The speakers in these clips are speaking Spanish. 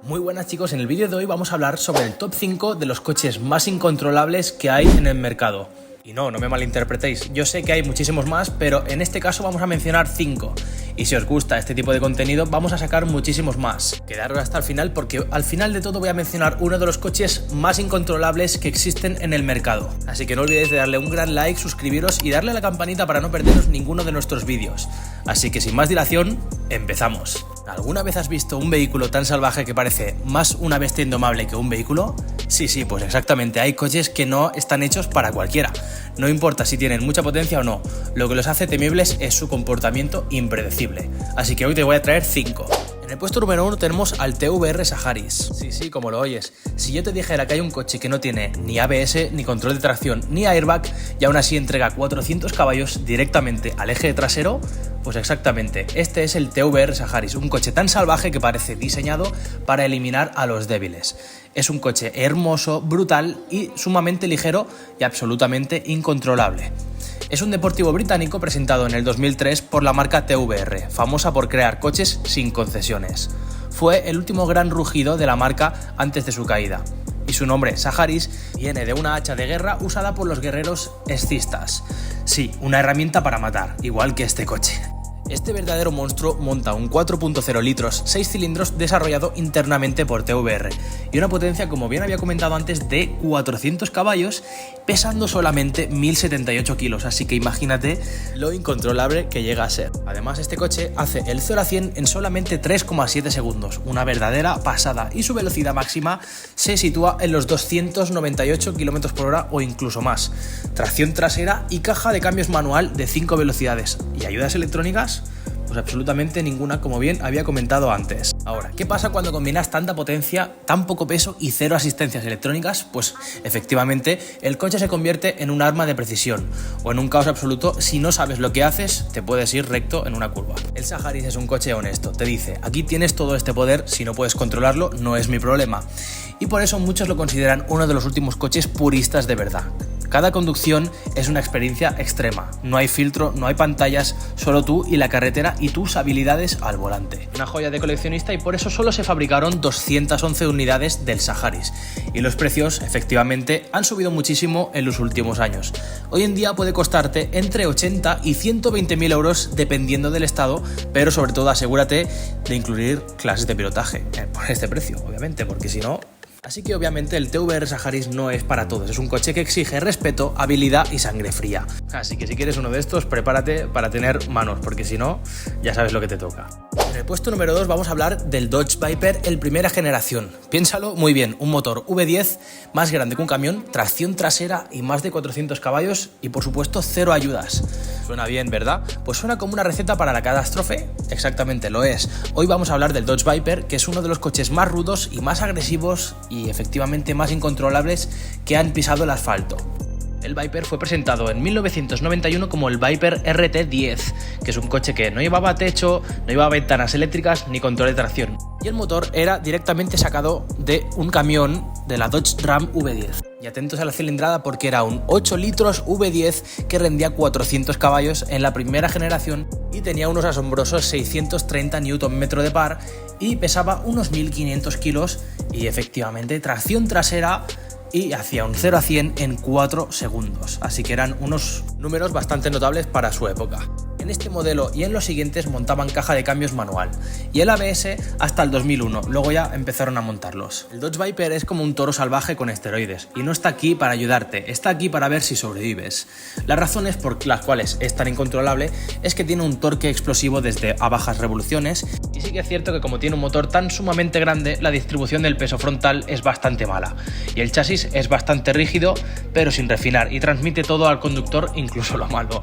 Muy buenas chicos, en el vídeo de hoy vamos a hablar sobre el top 5 de los coches más incontrolables que hay en el mercado. Y no me malinterpretéis, yo sé que hay muchísimos más, pero en este caso vamos a mencionar 5. Y si os gusta este tipo de contenido, vamos a sacar muchísimos más. Quedaros hasta el final porque al final de todo voy a mencionar uno de los coches más incontrolables que existen en el mercado. Así que no olvidéis de darle un gran like, suscribiros y darle a la campanita para no perderos ninguno de nuestros vídeos. Así que sin más dilación, empezamos. ¿Alguna vez has visto un vehículo tan salvaje que parece más una bestia indomable que un vehículo? Sí, pues exactamente, hay coches que no están hechos para cualquiera. No importa si tienen mucha potencia o no, lo que los hace temibles es su comportamiento impredecible. Así que hoy te voy a traer 5. En el puesto número 1 tenemos al TVR Saharis. Sí, como lo oyes. Si yo te dijera que hay un coche que no tiene ni ABS, ni control de tracción, ni airbag, y aún así entrega 400 caballos directamente al eje trasero, pues exactamente, este es el TVR Saharis, un coche tan salvaje que parece diseñado para eliminar a los débiles. Es un coche hermoso, brutal y sumamente ligero y absolutamente incontrolable. Es un deportivo británico presentado en el 2003 por la marca TVR, famosa por crear coches sin concesiones. Fue el último gran rugido de la marca antes de su caída. Y su nombre, Saharis, viene de una hacha de guerra usada por los guerreros escistas. Sí, una herramienta para matar, igual que este coche. Este verdadero monstruo monta un 4.0 litros, 6 cilindros desarrollado internamente por TVR y una potencia, como bien había comentado antes, de 400 caballos, pesando solamente 1078 kilos, así que imagínate lo incontrolable que llega a ser. Además, este coche hace el 0 a 100 en solamente 3,7 segundos, una verdadera pasada, y su velocidad máxima se sitúa en los 298 km por hora o incluso más. Tracción trasera y caja de cambios manual de 5 velocidades. ¿Y ayudas electrónicas? Pues absolutamente ninguna, como bien había comentado antes. Ahora, ¿qué pasa cuando combinas tanta potencia, tan poco peso y 0 asistencias electrónicas? Pues efectivamente el coche se convierte en un arma de precisión o en un caos absoluto. Si no sabes lo que haces, te puedes ir recto en una curva. El Saharis es un coche honesto, te dice, aquí tienes todo este poder, si no puedes controlarlo, no es mi problema. Y por eso muchos lo consideran uno de los últimos coches puristas de verdad. Cada conducción es una experiencia extrema, no hay filtro, no hay pantallas, solo tú y la carretera y tus habilidades al volante. Una joya de coleccionista, y por eso solo se fabricaron 211 unidades del Saharis. Y los precios efectivamente han subido muchísimo en los últimos años. Hoy en día puede costarte entre 80 y 120.000 euros dependiendo del estado, pero sobre todo asegúrate de incluir clases de pilotaje por este precio, obviamente, porque si no... Así que obviamente el TVR Saharis no es para todos, es un coche que exige respeto, habilidad y sangre fría. Así que si quieres uno de estos, prepárate para tener manos, porque si no, ya sabes lo que te toca. En el puesto número 2 vamos a hablar del Dodge Viper, el primera generación. Piénsalo muy bien, un motor V10 más grande que un camión, tracción trasera y más de 400 caballos y por supuesto 0 ayudas. Suena bien, ¿verdad? Pues suena como una receta para la catástrofe. Exactamente, lo es. Hoy vamos a hablar del Dodge Viper, que es uno de los coches más rudos y más agresivos y efectivamente más incontrolables que han pisado el asfalto. El Viper fue presentado en 1991 como el Viper RT10, que es un coche que no llevaba techo, no llevaba ventanas eléctricas ni control de tracción. Y el motor era directamente sacado de un camión de la Dodge Ram V10. Y atentos a la cilindrada porque era un 8 litros V10 que rendía 400 caballos en la primera generación y tenía unos asombrosos 630 Nm de par y pesaba unos 1500 kilos y efectivamente tracción trasera y hacía un 0 a 100 en 4 segundos, así que eran unos números bastante notables para su época. En este modelo y en los siguientes montaban caja de cambios manual y el ABS hasta el 2001, luego ya empezaron a montarlos. El Dodge Viper es como un toro salvaje con esteroides y no está aquí para ayudarte, está aquí para ver si sobrevives. Las razones por las cuales es tan incontrolable es que tiene un torque explosivo desde a bajas revoluciones y sí que es cierto que como tiene un motor tan sumamente grande, la distribución del peso frontal es bastante mala y el chasis es bastante rígido pero sin refinar y transmite todo al conductor, incluso lo malo.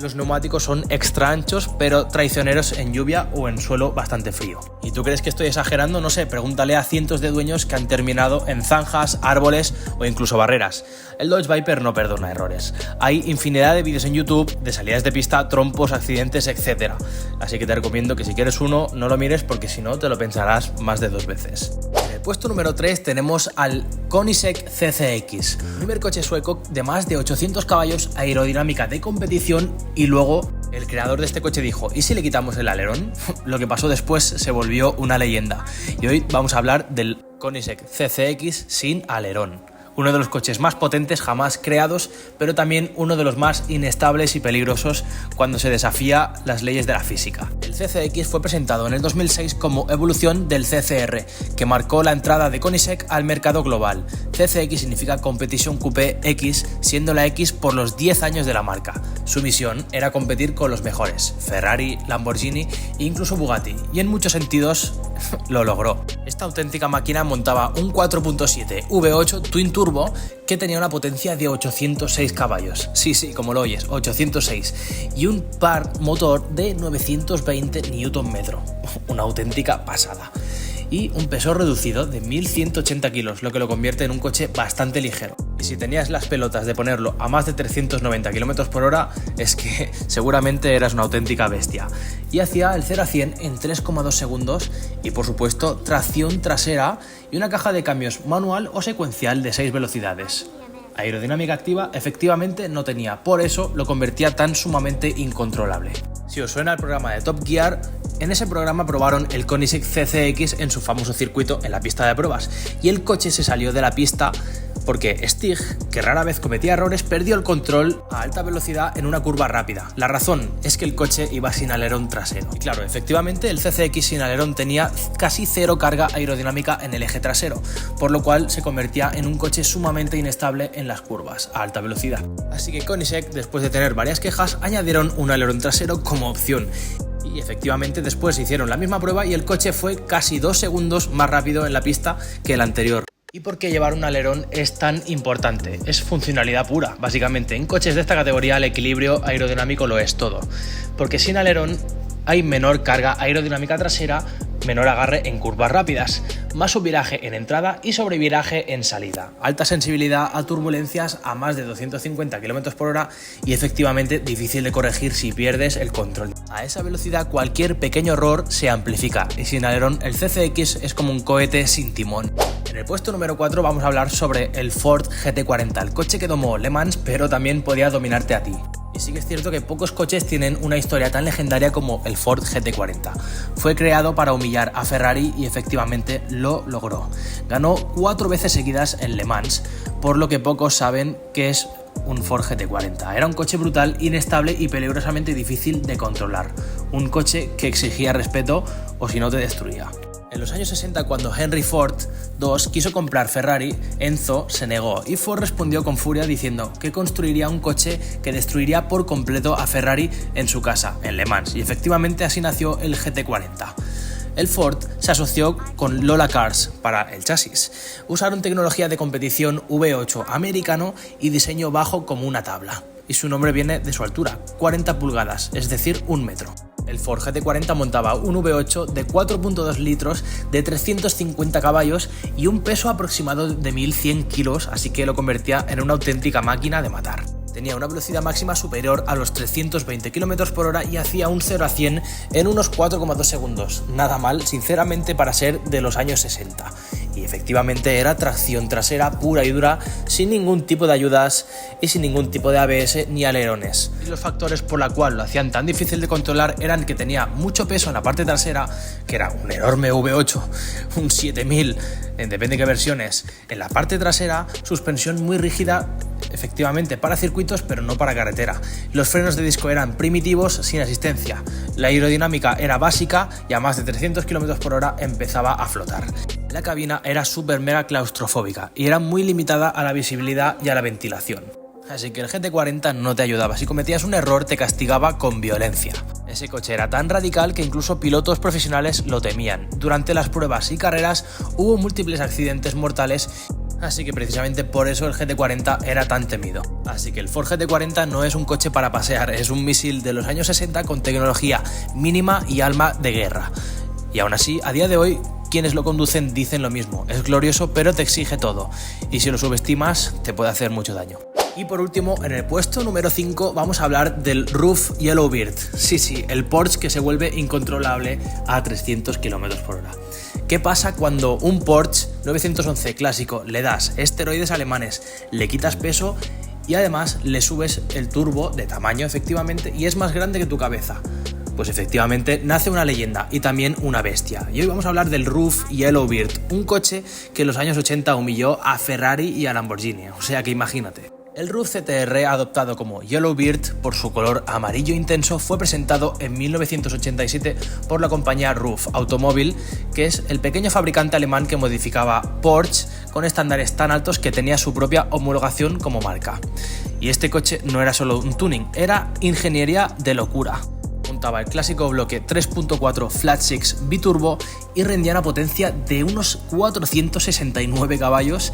Los neumáticos son extra anchos pero traicioneros en lluvia o en suelo bastante frío. ¿Y tú crees que estoy exagerando? No sé, pregúntale a cientos de dueños que han terminado en zanjas, árboles o incluso barreras. El Dodge Viper no perdona errores. Hay infinidad de vídeos en YouTube de salidas de pista, trompos, accidentes, etc. Así que te recomiendo que si quieres uno no lo mires porque si no te lo pensarás más de 2 veces. En el puesto número 3 tenemos al Koenigsegg CCX, primer coche sueco de más de 800 caballos, aerodinámica de competición y luego El creador de este coche dijo, ¿y si le quitamos el alerón? Lo que pasó después se volvió una leyenda. Y hoy vamos a hablar del Koenigsegg CCX sin alerón. Uno de los coches más potentes jamás creados, pero también uno de los más inestables y peligrosos cuando se desafía las leyes de la física. El CCX fue presentado en el 2006 como evolución del CCR, que marcó la entrada de Koenigsegg al mercado global. CCX significa Competition Coupé X, siendo la X por los 10 años de la marca. Su misión era competir con los mejores, Ferrari, Lamborghini e incluso Bugatti, y en muchos sentidos lo logró. Esta auténtica máquina montaba un 4.7 V8 Twin Turbo que tenía una potencia de 806 caballos, sí, como lo oyes, 806, y un par motor de 920 Nm, una auténtica pasada, y un peso reducido de 1180 kilos, lo que lo convierte en un coche bastante ligero. Y si tenías las pelotas de ponerlo a más de 390 km por hora, es que seguramente eras una auténtica bestia. Y hacía el 0 a 100 en 3,2 segundos y por supuesto tracción trasera y una caja de cambios manual o secuencial de 6 velocidades. Aerodinámica activa efectivamente no tenía, por eso lo convertía tan sumamente incontrolable. Si os suena el programa de Top Gear, en ese programa probaron el Koenigsegg CCX en su famoso circuito en la pista de pruebas y el coche se salió de la pista porque Stig, que rara vez cometía errores, perdió el control a alta velocidad en una curva rápida. La razón es que el coche iba sin alerón trasero. Y claro, efectivamente el CCX sin alerón tenía casi cero carga aerodinámica en el eje trasero, por lo cual se convertía en un coche sumamente inestable en las curvas a alta velocidad. Así que Koenigsegg, después de tener varias quejas, añadieron un alerón trasero como opción. Y efectivamente después hicieron la misma prueba y el coche fue casi 2 segundos más rápido en la pista que el anterior. ¿Y por qué llevar un alerón es tan importante? Es funcionalidad pura, básicamente. En coches de esta categoría el equilibrio aerodinámico lo es todo. Porque sin alerón hay menor carga aerodinámica trasera, menor agarre en curvas rápidas, más subviraje en entrada y sobreviraje en salida, alta sensibilidad a turbulencias a más de 250 km por hora y efectivamente difícil de corregir si pierdes el control. A esa velocidad cualquier pequeño error se amplifica y sin alerón el CCX es como un cohete sin timón. En el puesto número 4 vamos a hablar sobre el Ford GT40, el coche que domó Le Mans pero también podía dominarte a ti. Y sí que es cierto que pocos coches tienen una historia tan legendaria como el Ford GT40. Fue creado para humillar a Ferrari y efectivamente lo logró. Ganó 4 veces seguidas en Le Mans, por lo que pocos saben qué es un Ford GT40. Era un coche brutal, inestable y peligrosamente difícil de controlar. Un coche que exigía respeto o si no te destruía. En los años 60, cuando Henry Ford II quiso comprar Ferrari, Enzo se negó y Ford respondió con furia diciendo que construiría un coche que destruiría por completo a Ferrari en su casa, en Le Mans, y efectivamente así nació el GT40. El Ford se asoció con Lola Cars para el chasis. Usaron tecnología de competición V8 americano y diseño bajo como una tabla. Y su nombre viene de su altura, 40 pulgadas, es decir, 1 metro. El Ford GT40 montaba un V8 de 4.2 litros de 350 caballos y un peso aproximado de 1100 kilos, así que lo convertía en una auténtica máquina de matar. Tenía una velocidad máxima superior a los 320 km por hora y hacía un 0 a 100 en unos 4,2 segundos. Nada mal, sinceramente, para ser de los años 60. Y efectivamente era tracción trasera pura y dura, sin ningún tipo de ayudas y sin ningún tipo de ABS ni alerones. Y los factores por la cual lo hacían tan difícil de controlar eran que tenía mucho peso en la parte trasera, que era un enorme V8, un 7000, depende de qué versiones, en la parte trasera, suspensión muy rígida, efectivamente para circuitos pero no para carretera. Los frenos de disco eran primitivos sin asistencia. La aerodinámica era básica y a más de 300 km por hora empezaba a flotar. La cabina era súper mega claustrofóbica y era muy limitada a la visibilidad y a la ventilación. Así que el GT40 no te ayudaba. Si cometías un error te castigaba con violencia. Ese coche era tan radical que incluso pilotos profesionales lo temían. Durante las pruebas y carreras hubo múltiples accidentes mortales. Así que precisamente por eso el GT40 era tan temido. Así que el Ford GT40 no es un coche para pasear, es un misil de los años 60 con tecnología mínima y alma de guerra. Y aún así, a día de hoy, quienes lo conducen dicen lo mismo. Es glorioso, pero te exige todo. Y si lo subestimas, te puede hacer mucho daño. Y por último, en el puesto número 5 vamos a hablar del RUF Yellowbird. Sí, el Porsche que se vuelve incontrolable a 300 km por hora. ¿Qué pasa cuando un Porsche 911 clásico le das esteroides alemanes, le quitas peso y además le subes el turbo de tamaño efectivamente y es más grande que tu cabeza. Pues efectivamente nace una leyenda y también una bestia. Y hoy vamos a hablar del RUF Yellowbird, un coche que en los años 80 humilló a Ferrari y a Lamborghini, o sea que imagínate. El RUF CTR, adoptado como Yellowbird por su color amarillo intenso, fue presentado en 1987 por la compañía RUF Automobile, que es el pequeño fabricante alemán que modificaba Porsche con estándares tan altos que tenía su propia homologación como marca. Y este coche no era solo un tuning, era ingeniería de locura. Montaba el clásico bloque 3.4 Flat Six biturbo y rendía una potencia de unos 469 caballos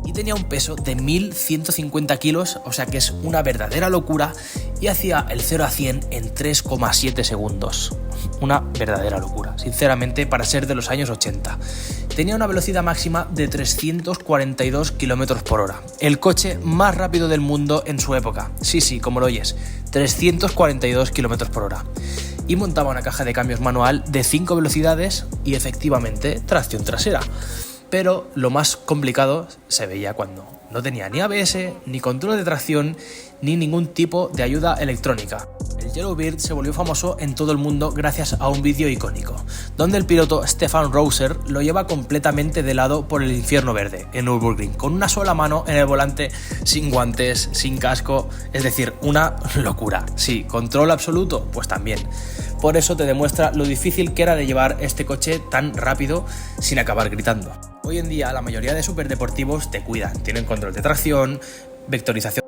y tenía un peso de 1150 kilos, o sea que es una verdadera locura, y hacía el 0 a 100 en 3,7 segundos. Una verdadera locura, sinceramente, para ser de los años 80. Tenía una velocidad máxima de 342 km por hora. El coche más rápido del mundo en su época. Sí, como lo oyes, 342 km por hora. Y montaba una caja de cambios manual de 5 velocidades y efectivamente tracción trasera. Pero lo más complicado se veía cuando no tenía ni ABS, ni control de tracción, ni ningún tipo de ayuda electrónica. El Yellowbird se volvió famoso en todo el mundo gracias a un vídeo icónico, donde el piloto Stefan Reuser lo lleva completamente de lado por el infierno verde, en Nürburgring, con una sola mano en el volante, sin guantes, sin casco, es decir, una locura. Sí, control absoluto, pues también. Por eso te demuestra lo difícil que era de llevar este coche tan rápido sin acabar gritando. Hoy en día la mayoría de superdeportivos te cuidan, tienen control de tracción, vectorización